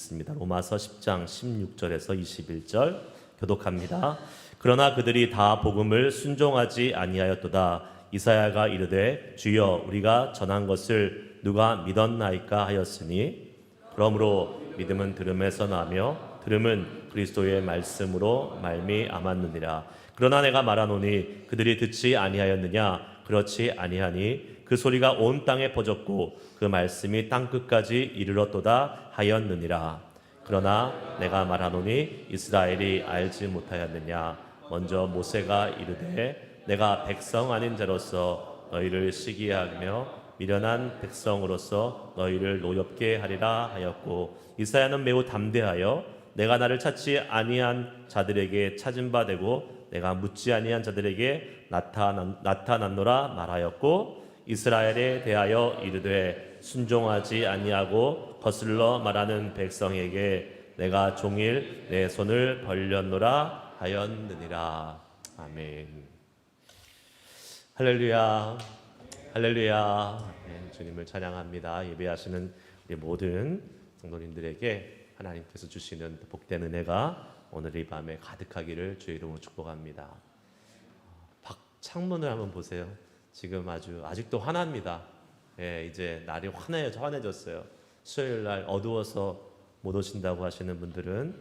있습니다. 로마서 10장 16절에서 21절 교독합니다. 그러나 그들이 다 복음을 순종하지 아니하였도다. 이사야가 이르되 주여 우리가 전한 것을 누가 믿었나이까 하였으니 그러므로 믿음은 들음에서 나며 들음은 그리스도의 말씀으로 말미암았느니라. 그러나 내가 말하노니 그들이 듣지 아니하였느냐? 그렇지 아니하니 그 소리가 온 땅에 퍼졌고 그 말씀이 땅끝까지 이르렀도다 하였느니라. 그러나 내가 말하노니 이스라엘이 알지 못하였느냐? 먼저 모세가 이르되 내가 백성 아닌 자로서 너희를 시기하며 미련한 백성으로서 너희를 노엽게 하리라 하였고, 이사야는 매우 담대하여 내가 나를 찾지 아니한 자들에게 찾은 바 되고 내가 묻지 아니한 자들에게 나타났노라 말하였고, 이스라엘에 대하여 이르되 순종하지 아니하고 거슬러 말하는 백성에게 내가 종일 내 손을 벌렸노라 하였느니라. 아멘. 할렐루야, 할렐루야. 네, 주님을 찬양합니다. 예배하시는 우리 모든 성도님들에게 하나님께서 주시는 복된 은혜가 오늘 이 밤에 가득하기를 주의 이름으로 축복합니다. 창문을 한번 보세요. 지금 아직도 환합니다. 예, 이제 날이 환해졌어요. 수요일 날 어두워서 못 오신다고 하시는 분들은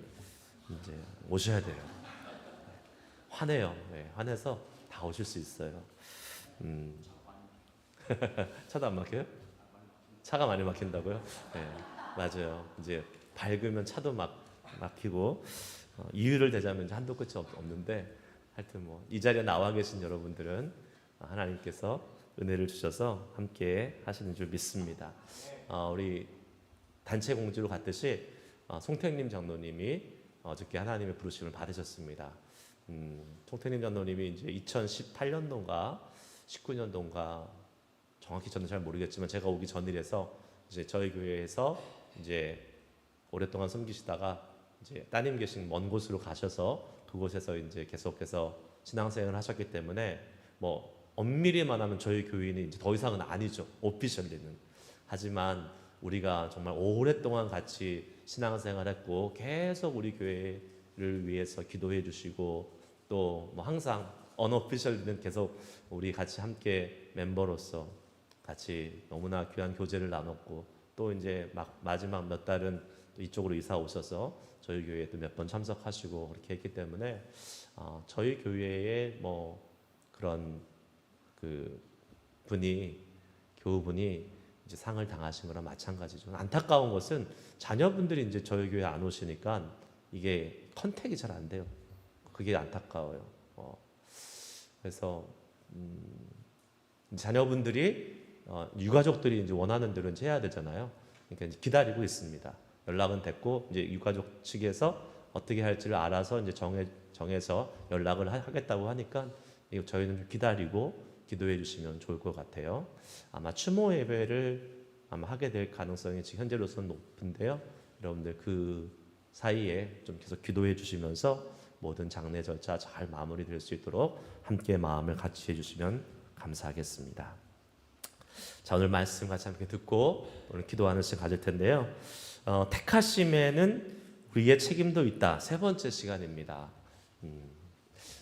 이제 오셔야 돼요. 환해요. 예, 환해서 다 오실 수 있어요. 차도 안 막혀요? 차가 많이 막힌다고요? 네, 맞아요. 이제 밝으면 차도 막히고 이유를 대자면 이제 한도 끝이 없는데, 하여튼 이 자리에 나와 계신 여러분들은 하나님께서 은혜를 주셔서 함께 하시는 줄 믿습니다. 우리 단체 공주로 갔듯이 송택님 장로님이 어저께 하나님의 부르심을 받으셨습니다. 송택님 장로님이 이제 2018년도인가 19년도인가 정확히 저는 잘 모르겠지만 제가 오기 전일에서 이제 저희 교회에서 이제 오랫동안 섬기시다가 이제 따님 계신 먼 곳으로 가셔서 그곳에서 이제 계속해서 신앙생활을 하셨기 때문에 엄밀히 말하면 저희 교인이 이제 더 이상은 아니죠. 오피셜리는. 하지만 우리가 정말 오랫동안 같이 신앙생활했고 계속 우리 교회를 위해서 기도해 주시고 또 항상 언오피셜리는 계속 우리 같이 함께 멤버로서 같이 너무나 귀한 교제를 나눴고, 또 이제 마지막 몇 달은 또 이쪽으로 이사 오셔서 저희 교회에도 몇 번 참석하시고 그렇게 했기 때문에 저희 교회의 그런 그 교우분이 이제 상을 당하신 거랑 마찬가지죠. 안타까운 것은 자녀분들이 이제 저희 교회 안 오시니까 이게 컨택이 잘 안 돼요. 그게 안타까워요. 그래서 자녀분들이 유가족들이 이제 원하는 대로 이제 해야 되잖아요. 그러니까 이제 기다리고 있습니다. 연락은 됐고 이제 유가족 측에서 어떻게 할지를 알아서 이제 정해서 연락을 하겠다고 하니까 저희는 기다리고 기도해 주시면 좋을 것 같아요. 아마 추모 예배를 아마 하게 될 가능성이 지금 현재로서는 높은데요. 여러분들 그 사이에 좀 계속 기도해 주시면서 모든 장례 절차 잘 마무리될 수 있도록 함께 마음을 같이 해주시면 감사하겠습니다. 자, 오늘 말씀 같이 함께 듣고 오늘 기도하는 시간 가질 텐데요. 택하심에는 우리의 책임도 있다. 세 번째 시간입니다.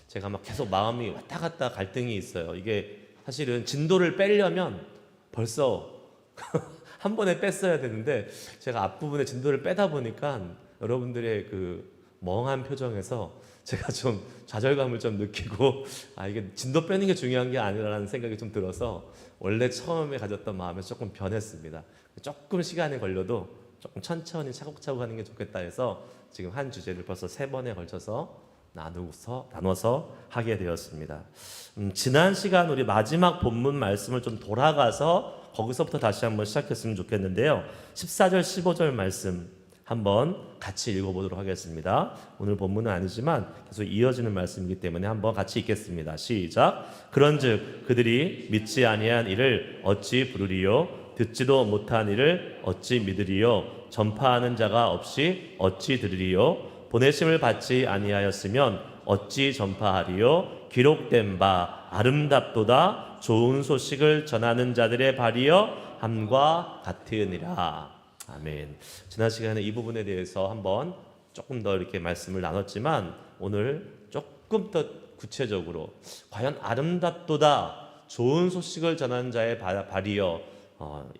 제가 계속 마음이 왔다 갔다 갈등이 있어요. 이게 사실은 진도를 빼려면 벌써 한 번에 뺐어야 되는데 제가 앞부분에 진도를 빼다 보니까 여러분들의 그 멍한 표정에서 제가 좀 좌절감을 좀 느끼고 이게 진도 빼는 게 중요한 게 아니라는 생각이 좀 들어서 원래 처음에 가졌던 마음에서 조금 변했습니다. 조금 시간이 걸려도 조금 천천히 차곡차곡 하는 게 좋겠다 해서 지금 한 주제를 벌써 3번에 걸쳐서 나눠서 하게 되었습니다. 지난 시간 우리 마지막 본문 말씀을 좀 돌아가서 거기서부터 다시 한번 시작했으면 좋겠는데요. 14절 15절 말씀 한번 같이 읽어보도록 하겠습니다. 오늘 본문은 아니지만 계속 이어지는 말씀이기 때문에 한번 같이 읽겠습니다. 시작. 그런즉 그들이 믿지 아니한 이를 어찌 부르리요? 듣지도 못한 이를 어찌 믿으리요? 전파하는 자가 없이 어찌 들으리요? 보내심을 받지 아니하였으면 어찌 전파하리요? 기록된 바 아름답도다 좋은 소식을 전하는 자들의 발이여 함과 같으니라. 아멘. 지난 시간에 이 부분에 대해서 한번 조금 더 이렇게 말씀을 나눴지만 오늘 조금 더 구체적으로 과연 아름답도다 좋은 소식을 전하는 자의 발이여,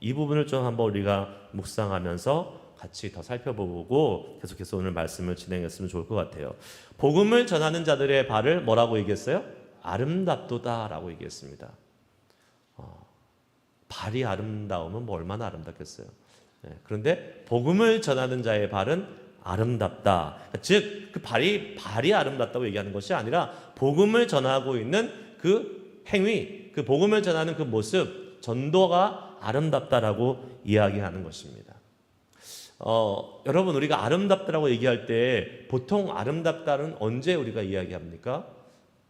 이 부분을 좀 한번 우리가 묵상하면서 같이 더 살펴보고 계속해서 오늘 말씀을 진행했으면 좋을 것 같아요. 복음을 전하는 자들의 발을 뭐라고 얘기했어요? 아름답도다라고 얘기했습니다. 발이 아름다우면 뭐 얼마나 아름답겠어요. 그런데 복음을 전하는 자의 발은 아름답다. 즉, 그 발이 아름답다고 얘기하는 것이 아니라 복음을 전하고 있는 그 행위, 그 복음을 전하는 그 모습, 전도가 아름답다라고 이야기하는 것입니다. 여러분, 우리가 아름답다라고 얘기할 때 보통 아름답다는 언제 우리가 이야기합니까?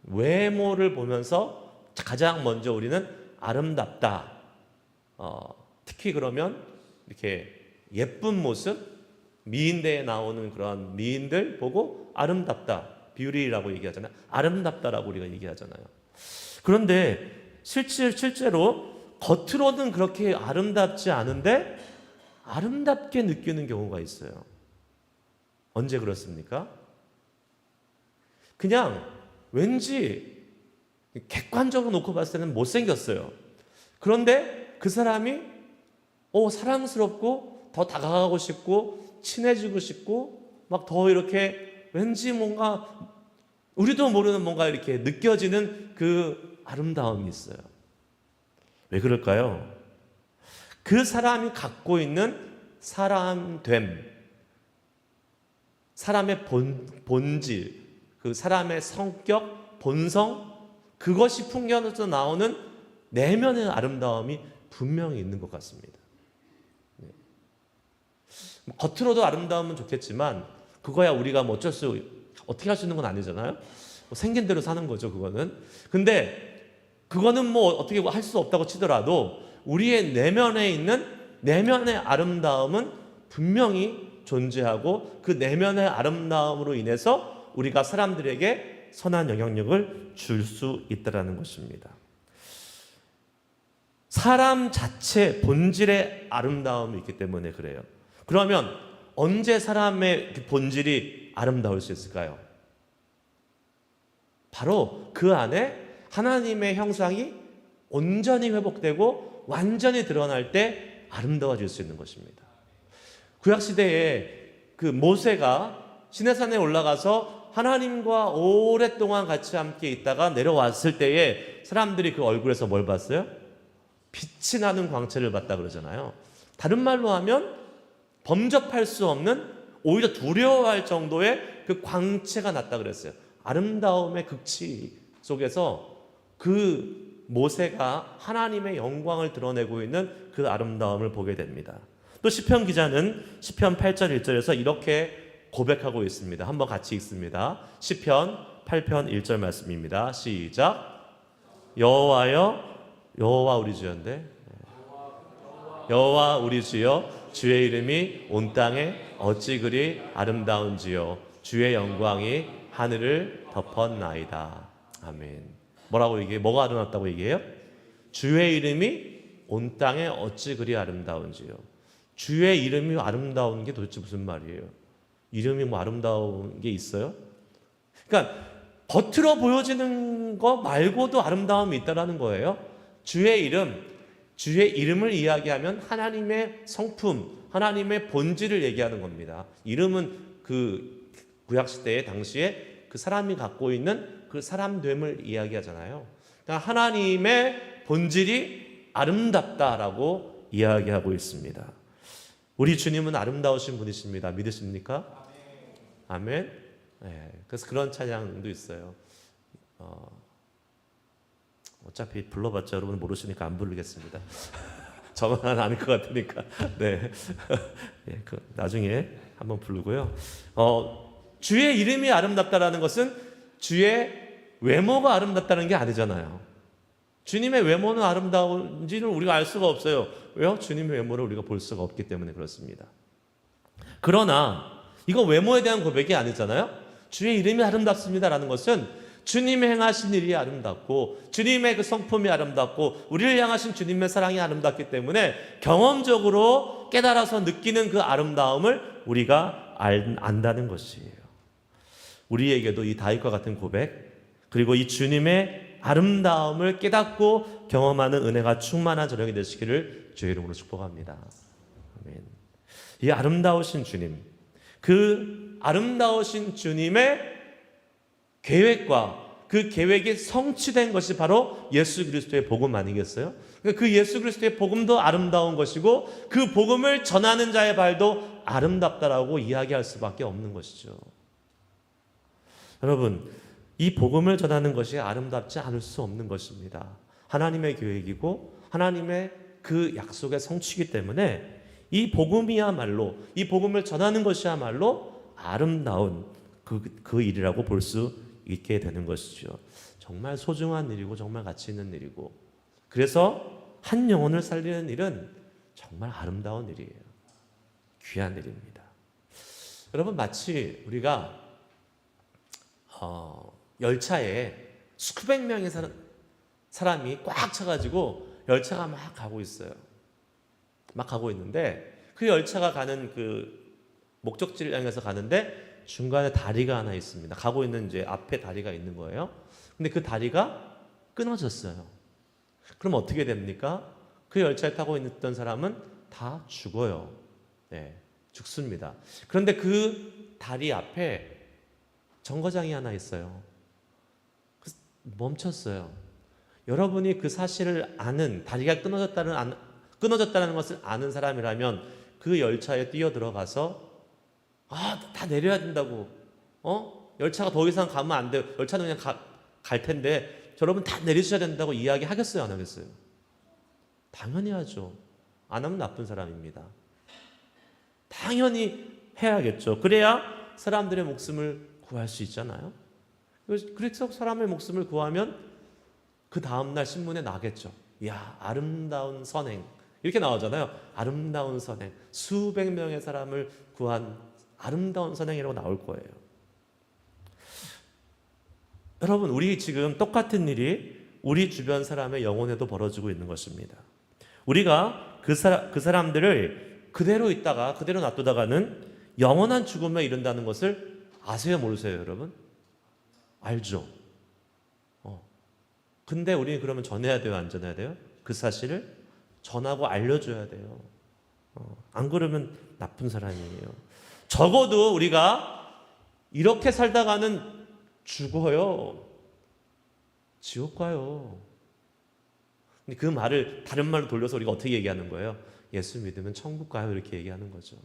외모를 보면서 가장 먼저 우리는 아름답다. 특히 그러면 이렇게 예쁜 모습, 미인대에 나오는 그런 미인들 보고 아름답다, 뷰티라고 얘기하잖아요. 아름답다라고 우리가 얘기하잖아요. 그런데 실제로 겉으로는 그렇게 아름답지 않은데 아름답게 느끼는 경우가 있어요. 언제 그렇습니까? 그냥 왠지 객관적으로 놓고 봤을 때는 못생겼어요. 그런데 그 사람이 사랑스럽고 더 다가가고 싶고 친해지고 싶고 막 더 이렇게 왠지 뭔가 우리도 모르는 뭔가 이렇게 느껴지는 그 아름다움이 있어요. 왜 그럴까요? 그 사람이 갖고 있는 사람됨, 사람의 본질, 그 사람의 성격, 본성, 그것이 풍겨서 나오는 내면의 아름다움이 분명히 있는 것 같습니다. 겉으로도 아름다우면 좋겠지만 그거야 우리가 뭐 어떻게 할 수 있는 건 아니잖아요. 생긴 대로 사는 거죠, 그거는. 근데 그거는 뭐 어떻게 할 수 없다고 치더라도 우리의 내면에 있는 내면의 아름다움은 분명히 존재하고 그 내면의 아름다움으로 인해서 우리가 사람들에게 선한 영향력을 줄 수 있다는 것입니다. 사람 자체 본질의 아름다움이 있기 때문에 그래요. 그러면 언제 사람의 본질이 아름다울 수 있을까요? 바로 그 안에 하나님의 형상이 온전히 회복되고 완전히 드러날 때 아름다워질 수 있는 것입니다. 구약시대에 그 모세가 시내산에 올라가서 하나님과 오랫동안 같이 함께 있다가 내려왔을 때에 사람들이 그 얼굴에서 뭘 봤어요? 빛이 나는 광채를 봤다 그러잖아요. 다른 말로 하면 범접할 수 없는, 오히려 두려워할 정도의 그 광채가 났다 그랬어요. 아름다움의 극치 속에서 그 모세가 하나님의 영광을 드러내고 있는 그 아름다움을 보게 됩니다. 또 시편 기자는 시편 8절 1절에서 이렇게 고백하고 있습니다. 한번 같이 읽습니다. 시편 8편 1절 말씀입니다. 시작. 여호와 우리 주여인데, 여호와 우리 주여, 주의 이름이 온 땅에 어찌 그리 아름다운지요, 주의 영광이 하늘을 덮었나이다. 아멘. 뭐라고 얘기해요? 뭐가 아름답다고 얘기해요? 주의 이름이 온 땅에 어찌 그리 아름다운지요. 주의 이름이 아름다운 게 도대체 무슨 말이에요? 이름이 뭐 아름다운 게 있어요? 그러니까 겉으로 보여지는 거 말고도 아름다움이 있다라는 거예요. 주의 이름을 이야기하면 하나님의 성품, 하나님의 본질을 얘기하는 겁니다. 이름은 그 구약시대에 당시에 그 사람이 갖고 있는 그 사람됨을 이야기하잖아요. 그러니까 하나님의 본질이 아름답다라고 이야기하고 있습니다. 우리 주님은 아름다우신 분이십니다. 믿으십니까? 아멘. 네, 그래서 그런 찬양도 있어요. 어차피 불러봤자 여러분 모르시니까 안 부르겠습니다. 저만 아는 것 같으니까. 네, 네, 나중에 한번 부르고요. 주의 이름이 아름답다라는 것은 주의 외모가 아름답다는 게 아니잖아요. 주님의 외모는 아름다운지는 우리가 알 수가 없어요. 왜요? 주님의 외모를 우리가 볼 수가 없기 때문에 그렇습니다. 그러나 이거 외모에 대한 고백이 아니잖아요. 주의 이름이 아름답습니다라는 것은 주님의 행하신 일이 아름답고 주님의 그 성품이 아름답고 우리를 향하신 주님의 사랑이 아름답기 때문에 경험적으로 깨달아서 느끼는 그 아름다움을 우리가 안다는 것이에요. 우리에게도 이 다윗과 같은 고백, 그리고 이 주님의 아름다움을 깨닫고 경험하는 은혜가 충만한 저녁이 되시기를 주의 이름으로 축복합니다. 아멘. 이 아름다우신 주님, 그 아름다우신 주님의 계획과 그 계획이 성취된 것이 바로 예수 그리스도의 복음 아니겠어요? 그 예수 그리스도의 복음도 아름다운 것이고 그 복음을 전하는 자의 발도 아름답다라고 이야기할 수밖에 없는 것이죠. 여러분, 이 복음을 전하는 것이 아름답지 않을 수 없는 것입니다. 하나님의 계획이고 하나님의 그 약속의 성취이기 때문에 이 복음이야말로, 이 복음을 전하는 것이야말로 아름다운 그 일이라고 볼 수 있게 되는 것이죠. 정말 소중한 일이고 정말 가치 있는 일이고, 그래서 한 영혼을 살리는 일은 정말 아름다운 일이에요. 귀한 일입니다. 여러분, 마치 우리가 열차에 수백 명의 사람이 꽉 차가지고 열차가 막 가고 있어요. 막 가고 있는데 그 열차가 가는 그 목적지를 향해서 가는데 중간에 다리가 하나 있습니다. 가고 있는 이제 앞에 다리가 있는 거예요. 근데 그 다리가 끊어졌어요. 그럼 어떻게 됩니까? 그 열차에 타고 있던 사람은 다 죽어요. 네, 죽습니다. 그런데 그 다리 앞에 정거장이 하나 있어요. 멈췄어요. 여러분이 그 사실을 아는, 다리가 끊어졌다는 것을 아는 사람이라면 그 열차에 뛰어들어가서 다 내려야 된다고. 열차가 더 이상 가면 안 돼요. 열차는 그냥 갈 텐데 여러분 다 내리셔야 된다고 이야기하겠어요? 안 하겠어요? 당연히 하죠. 안 하면 나쁜 사람입니다. 당연히 해야겠죠. 그래야 사람들의 목숨을 구할 수 있잖아요. 그래서 사람의 목숨을 구하면 그 다음날 신문에 나겠죠. 이야, 아름다운 선행. 이렇게 나오잖아요. 아름다운 선행. 수백 명의 사람을 구한 아름다운 선행이라고 나올 거예요. 여러분, 우리 지금 똑같은 일이 우리 주변 사람의 영혼에도 벌어지고 있는 것입니다. 우리가 그 사람들을 그대로 있다가 그대로 놔두다가는 영원한 죽음에 이른다는 것을 아세요, 모르세요, 여러분? 알죠. 근데 우리는 그러면 전해야 돼요, 안 전해야 돼요? 그 사실을 전하고 알려줘야 돼요. 안 그러면 나쁜 사람이에요. 적어도 우리가 이렇게 살다가는 죽어요. 지옥 가요. 근데 그 말을 다른 말로 돌려서 우리가 어떻게 얘기하는 거예요? 예수 믿으면 천국 가요, 이렇게 얘기하는 거죠.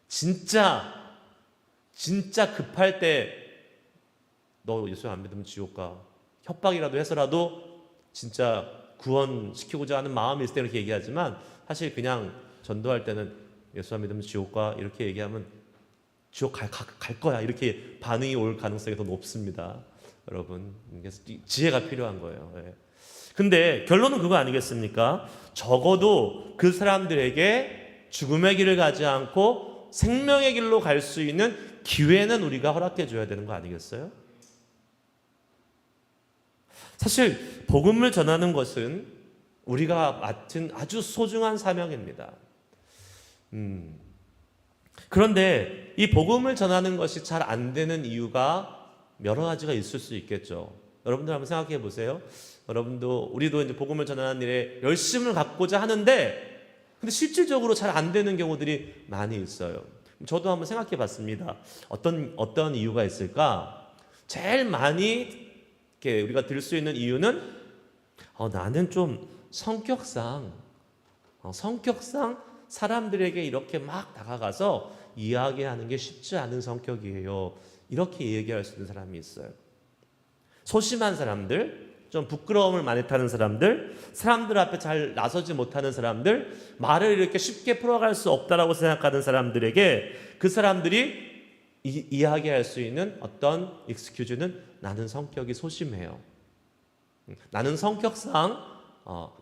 진짜 급할 때 너 예수 안 믿으면 지옥 가. 협박이라도 해서라도 진짜 구원시키고자 하는 마음이 있을 때 이렇게 얘기하지만, 사실 그냥 전도할 때는 예수 안 믿으면 지옥 가, 이렇게 얘기하면 지옥 갈 거야, 이렇게 반응이 올 가능성이 더 높습니다. 여러분, 그래서 지혜가 필요한 거예요. 근데 결론은 그거 아니겠습니까? 적어도 그 사람들에게 죽음의 길을 가지 않고 생명의 길로 갈 수 있는 기회는 우리가 허락해 줘야 되는 거 아니겠어요? 사실 복음을 전하는 것은 우리가 맡은 아주 소중한 사명입니다. 그런데 이 복음을 전하는 것이 잘 안 되는 이유가 여러 가지가 있을 수 있겠죠. 여러분들 한번 생각해 보세요. 우리도 이제 복음을 전하는 일에 열심을 갖고자 하는데, 근데 실질적으로 잘 안 되는 경우들이 많이 있어요. 저도 한번 생각해 봤습니다. 어떤 이유가 있을까? 제일 많이 이렇게 우리가 들 수 있는 이유는 나는 좀 성격상 사람들에게 이렇게 막 다가가서 이야기하는 게 쉽지 않은 성격이에요. 이렇게 얘기할 수 있는 사람이 있어요. 소심한 사람들, 좀 부끄러움을 많이 타는 사람들 앞에 잘 나서지 못하는 사람들, 말을 이렇게 쉽게 풀어갈 수 없다라고 생각하는 사람들에게 그 사람들이 이야기할 수 있는 어떤 익스큐즈는 나는 성격이 소심해요. 나는 성격상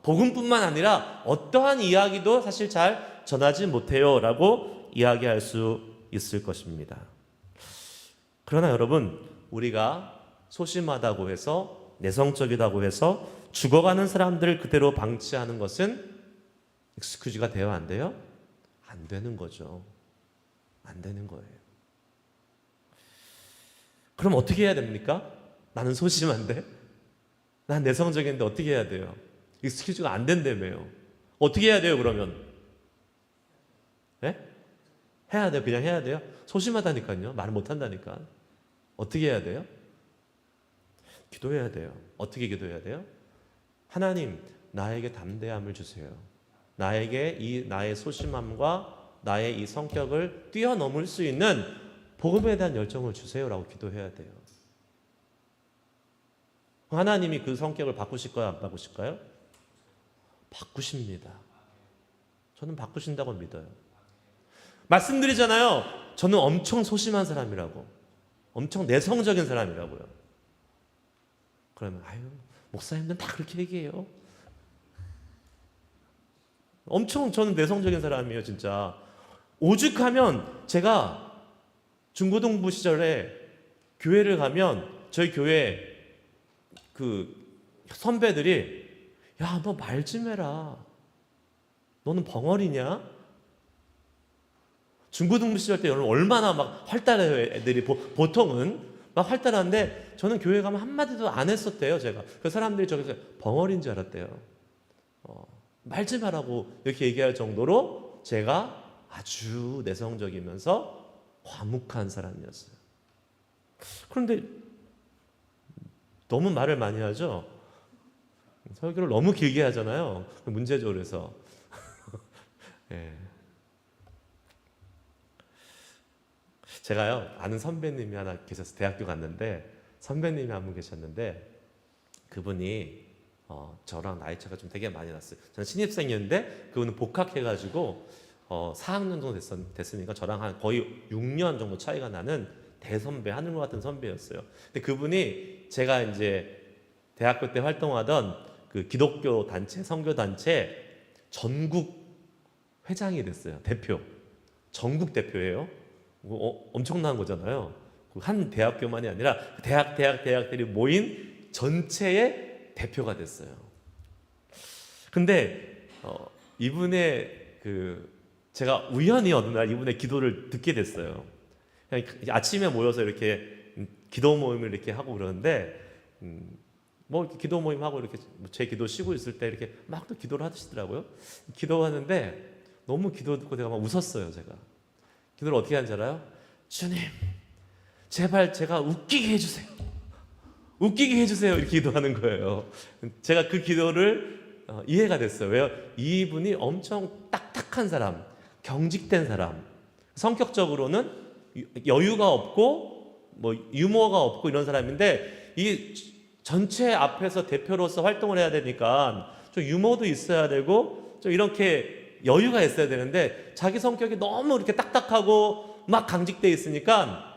복음뿐만 아니라 어떠한 이야기도 사실 잘 전하지 못해요 라고 이야기할 수 있을 것입니다. 그러나 여러분, 우리가 소심하다고 해서, 내성적이다고 해서 죽어가는 사람들을 그대로 방치하는 것은 익스큐즈가 돼요, 안 돼요? 안 되는 거죠. 안 되는 거예요. 그럼 어떻게 해야 됩니까? 나는 소심한데? 난 내성적인데 어떻게 해야 돼요? 익스큐즈가 안 된다며요. 어떻게 해야 돼요, 그러면? 네? 해야 돼요. 그냥 해야 돼요. 소심하다니까요. 말을 못한다니까. 어떻게 해야 돼요? 기도해야 돼요. 어떻게 기도해야 돼요? 하나님, 나에게 담대함을 주세요. 나에게 이 나의 소심함과 나의 이 성격을 뛰어넘을 수 있는 복음에 대한 열정을 주세요라고 기도해야 돼요. 하나님이 그 성격을 바꾸실까요? 안 바꾸실까요? 바꾸십니다. 저는 바꾸신다고 믿어요. 말씀드리잖아요. 저는 엄청 소심한 사람이라고. 엄청 내성적인 사람이라고요. 그러면 아유, 목사님들은 다 그렇게 얘기해요. 엄청 저는 내성적인 사람이에요, 진짜. 오죽하면 제가 중고등부 시절에 교회를 가면 저희 교회 그 선배들이 야, 너 말 좀 해라. 너는 벙어리냐? 중고등부 시절 때 여러분 얼마나 막 활달해요, 애들이. 보통은 막 활달한데 저는 교회 가면 한마디도 안 했었대요, 제가. 그 사람들이 저기서 벙어리인 줄 알았대요. 말 좀 하라고 이렇게 얘기할 정도로 제가 아주 내성적이면서 과묵한 사람이었어요. 그런데 너무 말을 많이 하죠. 설교를 너무 길게 하잖아요. 문제죠, 그래서. 예. 제가요, 아는 선배님이 하나 계셔서 대학교 갔는데, 선배님이 한 분 계셨는데, 그분이 저랑 나이 차가 좀 되게 많이 났어요. 저는 신입생이었는데 그분은 복학해가지고 4학년 정도 됐으니까 저랑 한 거의 6년 정도 차이가 나는 대선배, 하늘과 같은 선배였어요. 근데 그분이 제가 이제 대학교 때 활동하던 그 기독교 단체, 선교 단체 전국 회장이 됐어요. 대표. 전국 대표예요. 엄청난 거잖아요. 한 대학교만이 아니라 대학들이 모인 전체의 대표가 됐어요. 근데 이분의 제가 우연히 어느 날 이분의 기도를 듣게 됐어요. 그냥 아침에 모여서 이렇게 기도 모임을 이렇게 하고 그러는데 뭐 기도 모임 하고 이렇게 제 기도 쉬고 있을 때 이렇게 막 또 기도를 하시더라고요. 기도하는데 너무 기도 듣고 내가 막 웃었어요, 제가. 기도를 어떻게 하는지 알아요? 주님, 제발 제가 웃기게 해주세요. 웃기게 해주세요. 이렇게 기도하는 거예요. 제가 그 기도를 이해가 됐어요. 왜요? 이분이 엄청 딱딱한 사람, 경직된 사람, 성격적으로는 여유가 없고 뭐 유머가 없고 이런 사람인데 이 전체 앞에서 대표로서 활동을 해야 되니까 좀 유머도 있어야 되고 좀 이렇게 여유가 있어야 되는데 자기 성격이 너무 이렇게 딱딱하고 막 강직돼 있으니까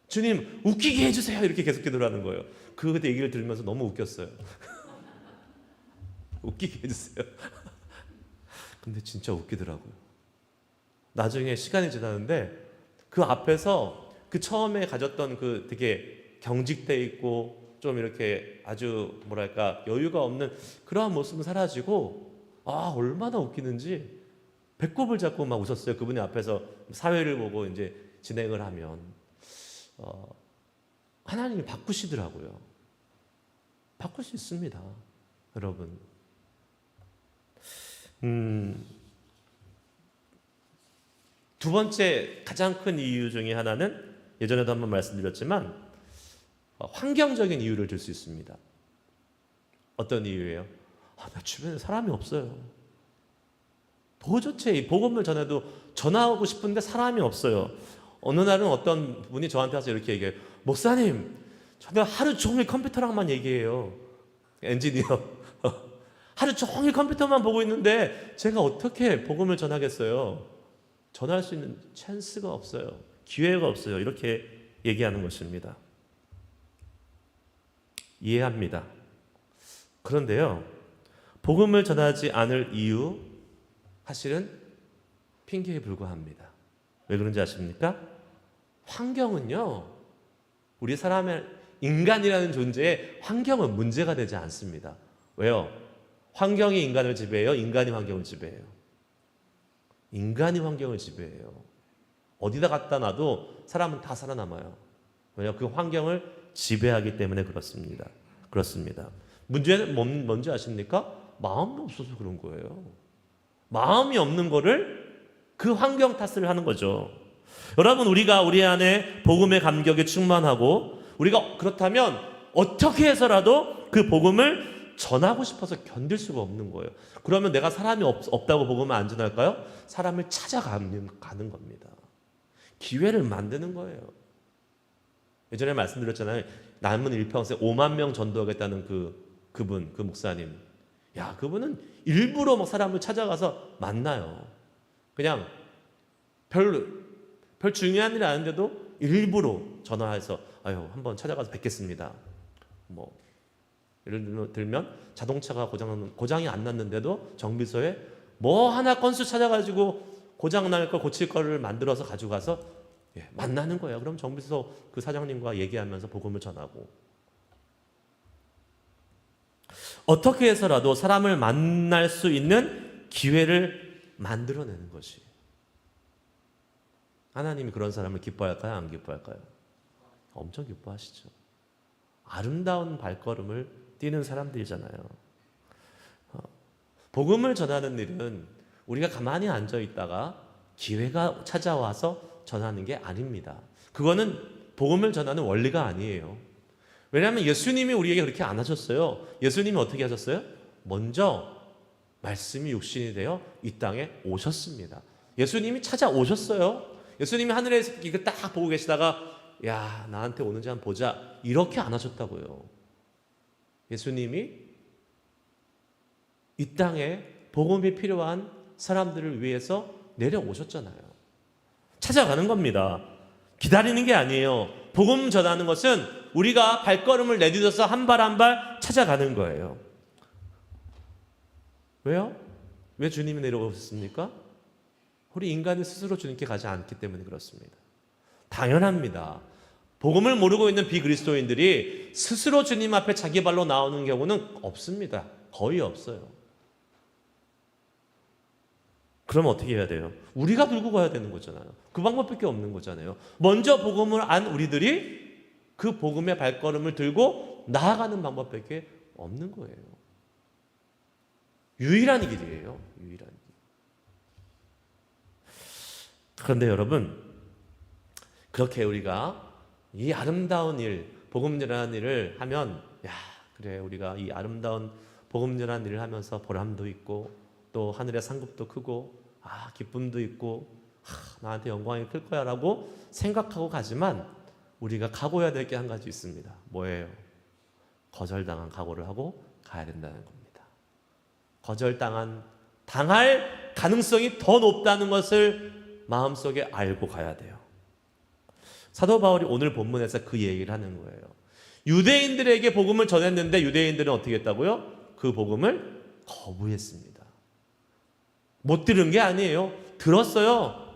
주님 웃기게 해주세요 이렇게 계속 기도를 하는 거예요. 그 얘기를 들으면서 너무 웃겼어요. 웃기게 해주세요. 근데 진짜 웃기더라고요. 나중에 시간이 지나는데 그 앞에서 그 처음에 가졌던 그 되게 경직돼 있고 좀 이렇게 아주 뭐랄까 여유가 없는 그러한 모습은 사라지고 얼마나 웃기는지 배꼽을 잡고 막 웃었어요. 그분이 앞에서 사회를 보고 이제 진행을 하면 하나님이 바꾸시더라고요. 바꿀 수 있습니다, 여러분. 두 번째 가장 큰 이유 중에 하나는 예전에도 한번 말씀드렸지만 환경적인 이유를 들 수 있습니다. 어떤 이유예요? 나 주변에 사람이 없어요. 도저히 이 복음을 전해도 전하고 싶은데 사람이 없어요. 어느 날은 어떤 분이 저한테 와서 이렇게 얘기해요. 목사님, 저는 하루 종일 컴퓨터랑만 얘기해요. 엔지니어. 하루 종일 컴퓨터만 보고 있는데 제가 어떻게 복음을 전하겠어요? 전할 수 있는 찬스가 없어요. 기회가 없어요. 이렇게 얘기하는 것입니다. 이해합니다. 그런데요, 복음을 전하지 않을 이유 사실은 핑계에 불과합니다. 왜 그런지 아십니까? 환경은요, 우리 사람의 인간이라는 존재의 환경은 문제가 되지 않습니다. 왜요? 환경이 인간을 지배해요? 인간이 환경을 지배해요? 인간이 환경을 지배해요. 어디다 갖다 놔도 사람은 다 살아남아요. 왜냐? 그 환경을 지배하기 때문에 그렇습니다. 문제는 뭔지 아십니까? 마음이 없어서 그런 거예요. 마음이 없는 거를 그 환경 탓을 하는 거죠. 여러분, 우리가 우리 안에 복음의 감격에 충만하고 우리가 그렇다면 어떻게 해서라도 그 복음을 전하고 싶어서 견딜 수가 없는 거예요. 그러면 내가 사람이 없다고 복음을 안 전할까요? 사람을 찾아가는 겁니다. 기회를 만드는 거예요. 예전에 말씀드렸잖아요. 남은 일평생 5만 명 전도하겠다는 그 목사님. 야, 그분은 일부러 막 사람을 찾아가서 만나요. 그냥 별 중요한 일이 아닌데도 일부러 전화해서 한번 찾아가서 뵙겠습니다. 뭐 예를 들면 자동차가 고장이 안 났는데도 정비소에 뭐 하나 건수 찾아가지고 고장 날 걸 고칠 거를 만들어서 가지고 가서 만나는 거예요. 그럼 정비소 그 사장님과 얘기하면서 복음을 전하고, 어떻게 해서라도 사람을 만날 수 있는 기회를 만들어내는 것이, 하나님이 그런 사람을 기뻐할까요? 안 기뻐할까요? 엄청 기뻐하시죠. 아름다운 발걸음을 뛰는 사람들이잖아요. 복음을 전하는 일은 우리가 가만히 앉아 있다가 기회가 찾아와서 전하는 게 아닙니다. 그거는 복음을 전하는 원리가 아니에요. 왜냐하면 예수님이 우리에게 그렇게 안 하셨어요. 예수님이 어떻게 하셨어요? 먼저 말씀이 육신이 되어 이 땅에 오셨습니다. 예수님이 찾아오셨어요. 예수님이 하늘에서 이거 딱 보고 계시다가 야, 나한테 오는지 한번 보자, 이렇게 안 하셨다고요. 예수님이 이 땅에 복음이 필요한 사람들을 위해서 내려오셨잖아요. 찾아가는 겁니다. 기다리는 게 아니에요. 복음 전하는 것은 우리가 발걸음을 내딛어서 한 발 한 발 찾아가는 거예요. 왜요? 왜 주님이 내려오셨습니까? 우리 인간이 스스로 주님께 가지 않기 때문에 그렇습니다. 당연합니다. 복음을 모르고 있는 비그리스도인들이 스스로 주님 앞에 자기 발로 나오는 경우는 없습니다. 거의 없어요. 그럼 어떻게 해야 돼요? 우리가 들고 가야 되는 거잖아요. 그 방법밖에 없는 거잖아요. 먼저 복음을 안 우리들이 그 복음의 발걸음을 들고 나아가는 방법밖에 없는 거예요. 유일한 길이에요. 유일한 길. 그런데 여러분, 그렇게 우리가 이 아름다운 일, 복음 전하는 일을 하면, 야, 그래, 우리가 이 아름다운 복음 전하는 일을 하면서 보람도 있고 또 하늘의 상급도 크고 기쁨도 있고 나한테 영광이 클 거야 라고 생각하고 가지만, 우리가 각오해야 될 게 한 가지 있습니다. 뭐예요? 거절당한 각오를 하고 가야 된다는 겁니다. 당할 가능성이 더 높다는 것을 마음속에 알고 가야 돼요. 사도 바울이 오늘 본문에서 그 얘기를 하는 거예요. 유대인들에게 복음을 전했는데 유대인들은 어떻게 했다고요? 그 복음을 거부했습니다. 못 들은 게 아니에요. 들었어요.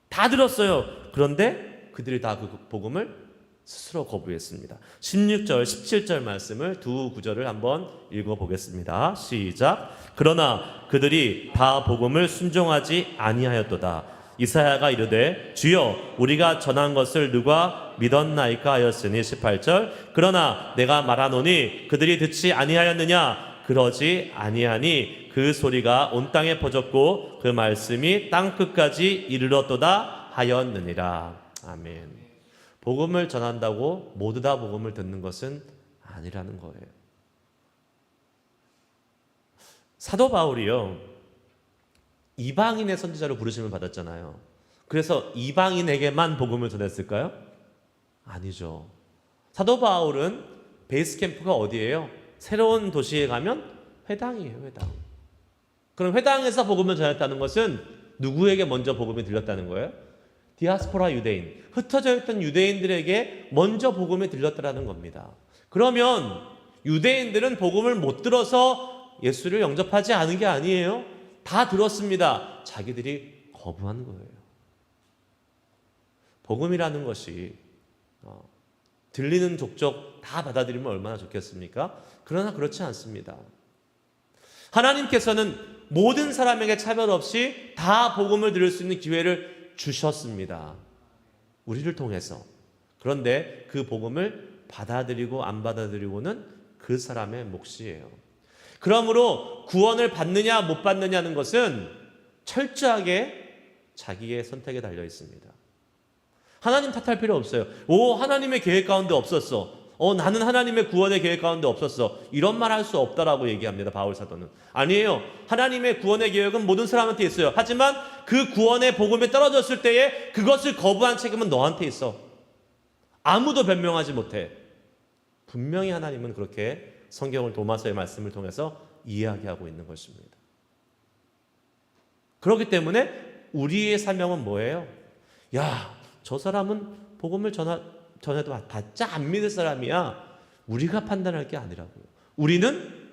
다 들었어요. 그런데 그들이 다 그 복음을 스스로 거부했습니다. 16절, 17절 말씀을 두 구절을 한번 읽어보겠습니다. 시작. 그러나 그들이 다 복음을 순종하지 아니하였도다. 이사야가 이르되 주여 우리가 전한 것을 누가 믿었나이까 하였으니 18절. 그러나 내가 말하노니 그들이 듣지 아니하였느냐? 그러지 아니하니 그 소리가 온 땅에 퍼졌고 그 말씀이 땅 끝까지 이르렀도다 하였느니라. 아멘. 복음을 전한다고 모두 다 복음을 듣는 것은 아니라는 거예요. 사도 바울이요, 이방인의 선지자로 부르심을 받았잖아요. 그래서 이방인에게만 복음을 전했을까요? 아니죠. 사도 바울은 베이스 캠프가 어디예요? 새로운 도시에 가면 회당이에요, 회당. 그럼 회당에서 복음을 전했다는 것은 누구에게 먼저 복음이 들렸다는 거예요? 디아스포라 유대인, 흩어져 있던 유대인들에게 먼저 복음이 들렸다는 겁니다. 그러면 유대인들은 복음을 못 들어서 예수를 영접하지 않은 게 아니에요. 다 들었습니다. 자기들이 거부한 거예요. 복음이라는 것이 들리는 족족 다 받아들이면 얼마나 좋겠습니까? 그러나 그렇지 않습니다. 하나님께서는 모든 사람에게 차별 없이 다 복음을 들을 수 있는 기회를 주셨습니다. 우리를 통해서. 그런데 그 복음을 받아들이고 안 받아들이고는 그 사람의 몫이에요. 그러므로 구원을 받느냐 못 받느냐는 것은 철저하게 자기의 선택에 달려 있습니다. 하나님 탓할 필요 없어요. 하나님의 계획 가운데 없었어. 나는 하나님의 구원의 계획 가운데 없었어. 이런 말 할 수 없다라고 얘기합니다. 바울 사도는. 아니에요. 하나님의 구원의 계획은 모든 사람한테 있어요. 하지만 그 구원의 복음에 떨어졌을 때에 그것을 거부한 책임은 너한테 있어. 아무도 변명하지 못해. 분명히 하나님은 그렇게 성경을 도마서의 말씀을 통해서 이야기하고 있는 것입니다. 그렇기 때문에 우리의 사명은 뭐예요? 저 사람은 복음을 전해도 다짜 안 믿을 사람이야. 우리가 판단할 게 아니라고요. 우리는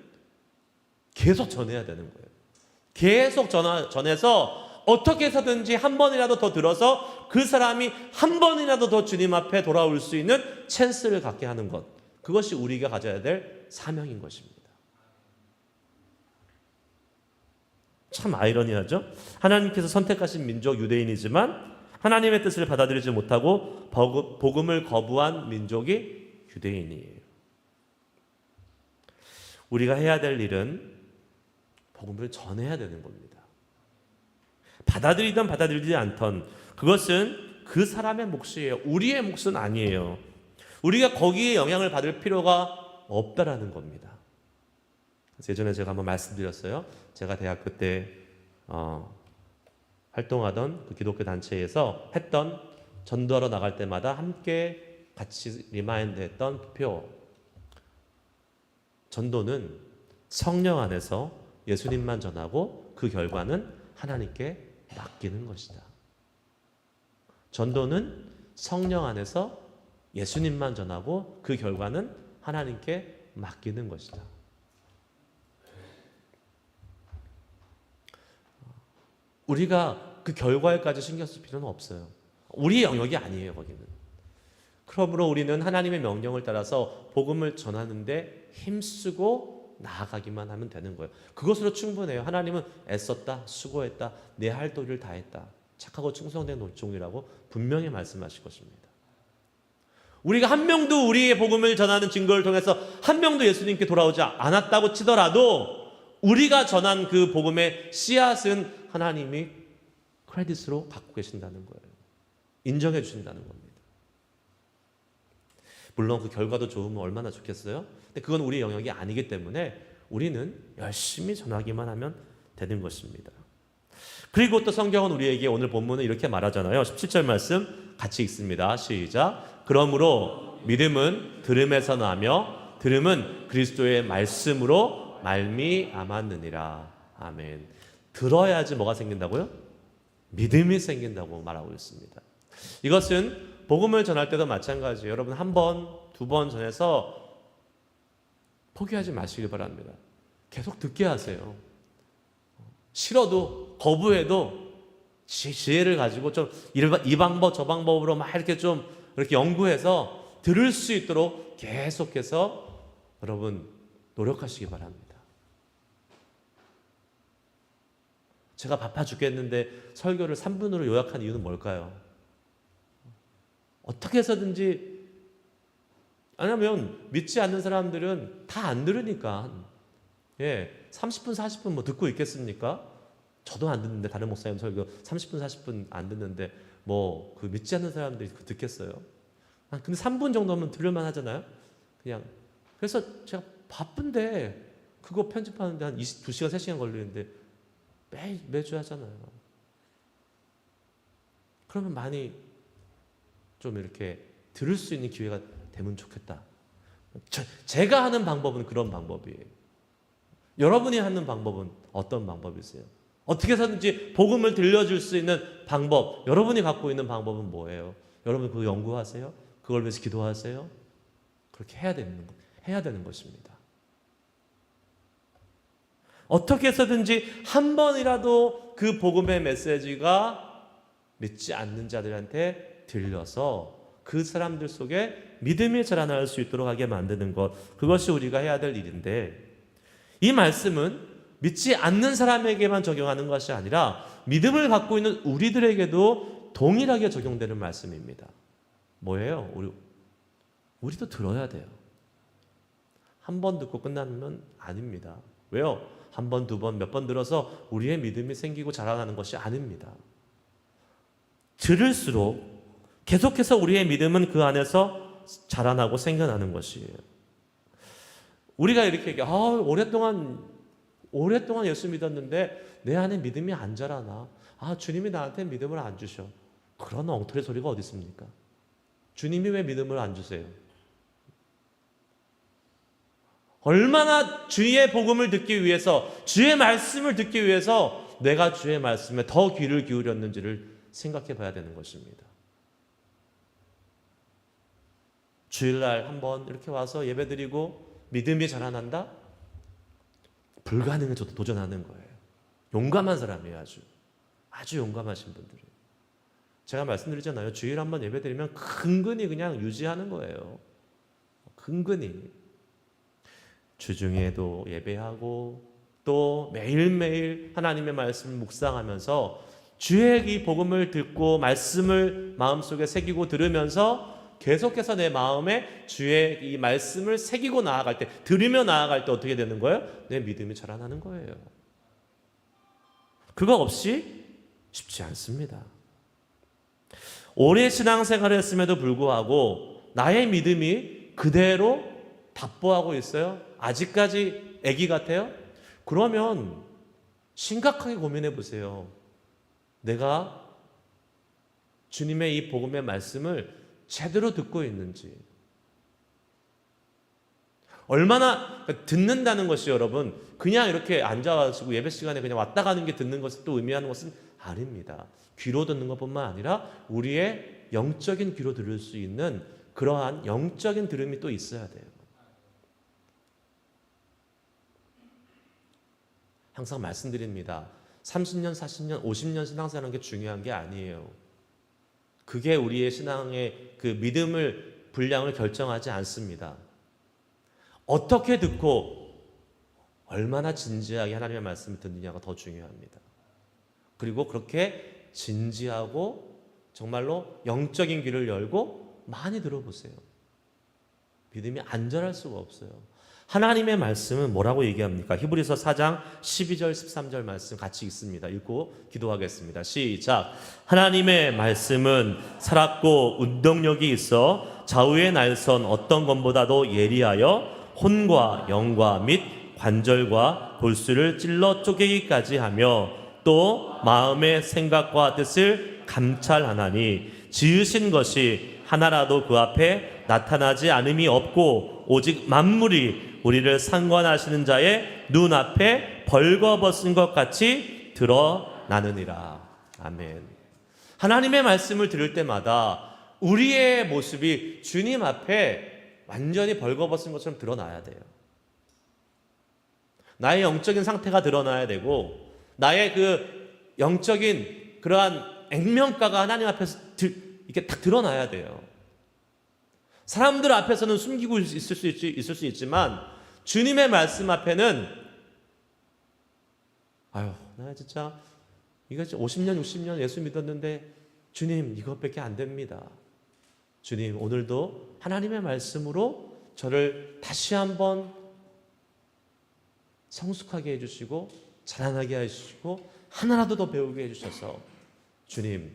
계속 전해야 되는 거예요. 계속 전해서 어떻게 해서든지 한 번이라도 더 들어서 그 사람이 한 번이라도 더 주님 앞에 돌아올 수 있는 찬스를 갖게 하는 것. 그것이 우리가 가져야 될 사명인 것입니다. 참 아이러니하죠? 하나님께서 선택하신 민족 유대인이지만 하나님의 뜻을 받아들이지 못하고 복음을 거부한 민족이 유대인이에요. 우리가 해야 될 일은 복음을 전해야 되는 겁니다. 받아들이든 받아들이지 않던 그것은 그 사람의 몫이에요. 우리의 몫은 아니에요. 우리가 거기에 영향을 받을 필요가 없다라는 겁니다. 그래서 예전에 제가 한번 말씀드렸어요. 제가 대학교 때 활동하던 그 기독교 단체에서 했던 전도하러 나갈 때마다 함께 같이 리마인드 했던 표. 전도는 성령 안에서 예수님만 전하고 그 결과는 하나님께 맡기는 것이다. 전도는 성령 안에서 예수님만 전하고 그 결과는 하나님께 맡기는 것이다. 우리가 그 결과에까지 신경 쓸 필요는 없어요. 우리의 영역이 아니에요, 거기는. 그러므로 우리는 하나님의 명령을 따라서 복음을 전하는데 힘쓰고 나아가기만 하면 되는 거예요. 그것으로 충분해요. 하나님은 애썼다, 수고했다, 내 할 도리를 다했다. 착하고 충성된 종이라고 분명히 말씀하실 것입니다. 우리가 한 명도 우리의 복음을 전하는 증거를 통해서 한 명도 예수님께 돌아오지 않았다고 치더라도 우리가 전한 그 복음의 씨앗은 하나님이 크레딧으로 갖고 계신다는 거예요. 인정해 주신다는 겁니다. 물론 그 결과도 좋으면 얼마나 좋겠어요? 근데 그건 우리 영역이 아니기 때문에 우리는 열심히 전하기만 하면 되는 것입니다. 그리고 또 성경은 우리에게 오늘 본문은 이렇게 말하잖아요. 17절 말씀 같이 읽습니다. 시작. 그러므로 믿음은 들음에서 나며 들음은 그리스도의 말씀으로 말미암았느니라. 아멘. 들어야지 뭐가 생긴다고요? 믿음이 생긴다고 말하고 있습니다. 이것은 복음을 전할 때도 마찬가지예요. 여러분 한 번, 두 번 전해서 포기하지 마시길 바랍니다. 계속 듣게 하세요. 싫어도 거부해도 지혜를 가지고 좀 이 방법 저 방법으로 막 이렇게 좀 이렇게 연구해서 들을 수 있도록 계속해서 여러분 노력하시기 바랍니다. 제가 바빠 죽겠는데 설교를 3분으로 요약한 이유는 뭘까요? 어떻게 해서든지, 왜냐하면 믿지 않는 사람들은 다 안 들으니까. 30분 40분 뭐 듣고 있겠습니까? 저도 안 듣는데, 다른 목사님 설교 30분 40분 안 듣는데 뭐 그 믿지 않는 사람들이 듣겠어요? 근데 3분 정도면 들을만 하잖아요. 그냥 그래서 제가 바쁜데 그거 편집하는데 한 2시간 3시간 걸리는데 매주 하잖아요. 그러면 많이 좀 이렇게 들을 수 있는 기회가 되면 좋겠다. 제가 하는 방법은 그런 방법이에요. 여러분이 하는 방법은 어떤 방법이세요? 어떻게 해서든지 복음을 들려줄 수 있는 방법, 여러분이 갖고 있는 방법은 뭐예요? 여러분 그거 연구하세요? 그걸 위해서 기도하세요? 그렇게 해야 되는 것입니다. 어떻게 해서든지 한 번이라도 그 복음의 메시지가 믿지 않는 자들한테 들려서 그 사람들 속에 믿음이 자라날 수 있도록 하게 만드는 것, 그것이 우리가 해야 될 일인데, 이 말씀은 믿지 않는 사람에게만 적용하는 것이 아니라 믿음을 갖고 있는 우리들에게도 동일하게 적용되는 말씀입니다. 뭐예요? 우리도 들어야 돼요. 한 번 듣고 끝나면 아닙니다. 왜요? 한 번, 두 번, 몇 번 들어서 우리의 믿음이 생기고 자라나는 것이 아닙니다. 들을수록 계속해서 우리의 믿음은 그 안에서 자라나고 생겨나는 것이에요. 우리가 이렇게 오랫동안 예수 믿었는데 내 안에 믿음이 안 자라나. 주님이 나한테 믿음을 안 주셔. 그런 엉터리 소리가 어디 있습니까? 주님이 왜 믿음을 안 주세요? 얼마나 주의 복음을 듣기 위해서, 주의 말씀을 듣기 위해서 내가 주의 말씀에 더 귀를 기울였는지를 생각해 봐야 되는 것입니다. 주일날 한번 이렇게 와서 예배드리고 믿음이 자라난다? 불가능에 저도 도전하는 거예요. 용감한 사람이에요. 아주 용감하신 분들이. 제가 말씀드리잖아요. 주일 한번 예배드리면 근근히 그냥 유지하는 거예요. 근근히. 주중에도 예배하고 또 매일매일 하나님의 말씀을 묵상하면서 주의 이 복음을 듣고 말씀을 마음속에 새기고 들으면서 계속해서 내 마음에 주의 이 말씀을 새기고 나아갈 때, 들으며 나아갈 때 어떻게 되는 거예요? 내 믿음이 자라나는 거예요. 그거 없이 쉽지 않습니다. 오래 신앙생활을 했음에도 불구하고 나의 믿음이 그대로 답보하고 있어요? 아직까지 애기 같아요? 그러면 심각하게 고민해 보세요. 내가 주님의 이 복음의 말씀을 제대로 듣고 있는지. 얼마나 듣는다는 것이 여러분 그냥 이렇게 앉아가지고 예배 시간에 그냥 왔다 가는 게 듣는 것을 또 의미하는 것은 아닙니다. 귀로 듣는 것뿐만 아니라 우리의 영적인 귀로 들을 수 있는 그러한 영적인 들음이 또 있어야 돼요. 항상 말씀드립니다. 30년, 40년, 50년 신앙생활하는 게 중요한 게 아니에요. 그게 우리의 신앙의 그 믿음을 분량을 결정하지 않습니다. 어떻게 듣고 얼마나 진지하게 하나님의 말씀을 듣느냐가 더 중요합니다. 그리고 그렇게 진지하고 정말로 영적인 귀를 열고 많이 들어보세요. 믿음이 안 자랄 수가 없어요. 하나님의 말씀은 뭐라고 얘기합니까? 히브리서 4장 12절 13절 말씀 같이 읽습니다. 읽고 기도하겠습니다. 시작. 하나님의 말씀은 살았고 운동력이 있어 좌우의 날선 어떤 것보다도 예리하여 혼과 영과 및 관절과 골수를 찔러 쪼개기까지 하며 또 마음의 생각과 뜻을 감찰하나니 지으신 것이 하나라도 그 앞에 나타나지 않음이 없고 오직 만물이 우리를 상관하시는 자의 눈앞에 벌거벗은 것 같이 드러나느니라. 아멘. 하나님의 말씀을 들을 때마다 우리의 모습이 주님 앞에 완전히 벌거벗은 것처럼 드러나야 돼요. 나의 영적인 상태가 드러나야 되고 나의 그 영적인 그러한 액면가가 하나님 앞에서 이렇게 딱 드러나야 돼요. 사람들 앞에서는 숨기고 있을 수 있지만 주님의 말씀 앞에는 나 진짜 이거 50년 60년 예수 믿었는데 주님 이것밖에 안 됩니다. 주님 오늘도 하나님의 말씀으로 저를 다시 한번 성숙하게 해주시고 자라나게 해주시고 하나라도 더 배우게 해주셔서 주님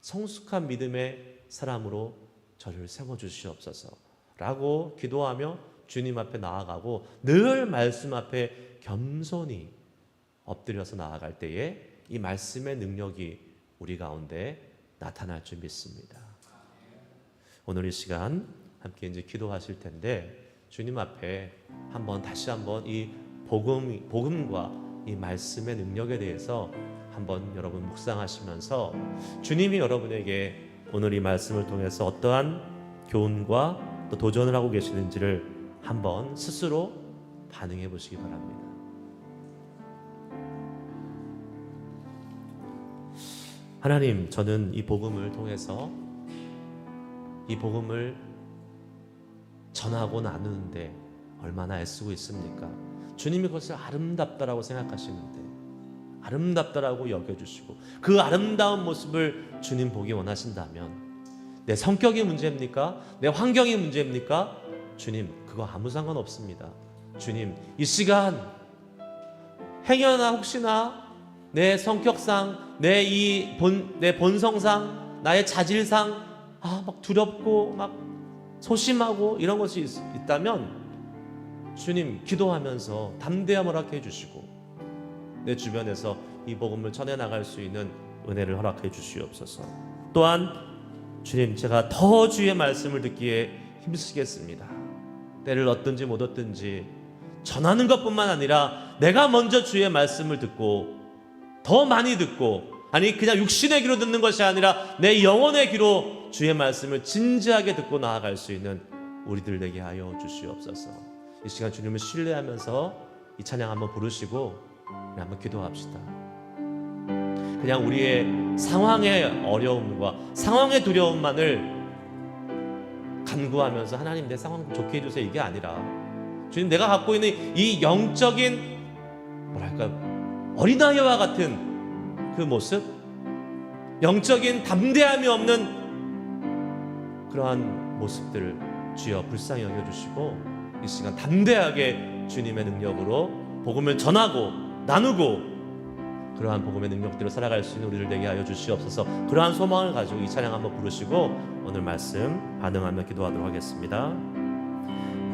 성숙한 믿음의 사람으로 저를 세워주시옵소서 라고 기도하며 주님 앞에 나아가고 늘 말씀 앞에 겸손히 엎드려서 나아갈 때에 이 말씀의 능력이 우리 가운데 나타날 줄 믿습니다. 오늘 이 시간 함께 이제 기도하실 텐데 주님 앞에 다시 한번 이 복음과 이 말씀의 능력에 대해서 한번 여러분 묵상하시면서 주님이 여러분에게 오늘 이 말씀을 통해서 어떠한 교훈과 또 도전을 하고 계시는지를 한번 스스로 반응해 보시기 바랍니다. 하나님, 저는 이 복음을 통해서 이 복음을 전하고 나누는데 얼마나 애쓰고 있습니까? 주님이 그것을 아름답다라고 생각하시는데, 아름답다라고 여겨주시고, 그 아름다운 모습을 주님 보기 원하신다면, 내 성격이 문제입니까? 내 환경이 문제입니까? 주님, 그거 아무 상관없습니다. 주님, 이 시간 행여나 혹시나 내 성격상, 내 본성상, 나의 자질상 막 두렵고 막 소심하고 이런 것이 있다면 주님, 기도하면서 담대함을 허락해 주시고 내 주변에서 이 복음을 전해나갈 수 있는 은혜를 허락해 주시옵소서. 또한 주님, 제가 더 주의 말씀을 듣기에 힘쓰겠습니다. 때를 얻든지 못 얻든지 전하는 것뿐만 아니라 내가 먼저 주의 말씀을 듣고 더 많이 듣고, 아니 그냥 육신의 귀로 듣는 것이 아니라 내 영혼의 귀로 주의 말씀을 진지하게 듣고 나아갈 수 있는 우리들 되게 하여 주시옵소서. 이 시간 주님을 신뢰하면서 이 찬양 한번 부르시고 한번 기도합시다. 그냥 우리의 상황의 어려움과 상황의 두려움만을 간구하면서 하나님 내 상황 좋게 해주세요 이게 아니라, 주님 내가 갖고 있는 이 영적인 어린아이와 같은 그 모습, 영적인 담대함이 없는 그러한 모습들을 주여 불쌍히 여겨주시고 이 시간 담대하게 주님의 능력으로 복음을 전하고 나누고 그러한 복음의 능력대로 살아갈 수 있는 우리를 되게 하여 주시옵소서. 그러한 소망을 가지고 이 찬양 한번 부르시고 오늘 말씀 반응하며 기도하도록 하겠습니다.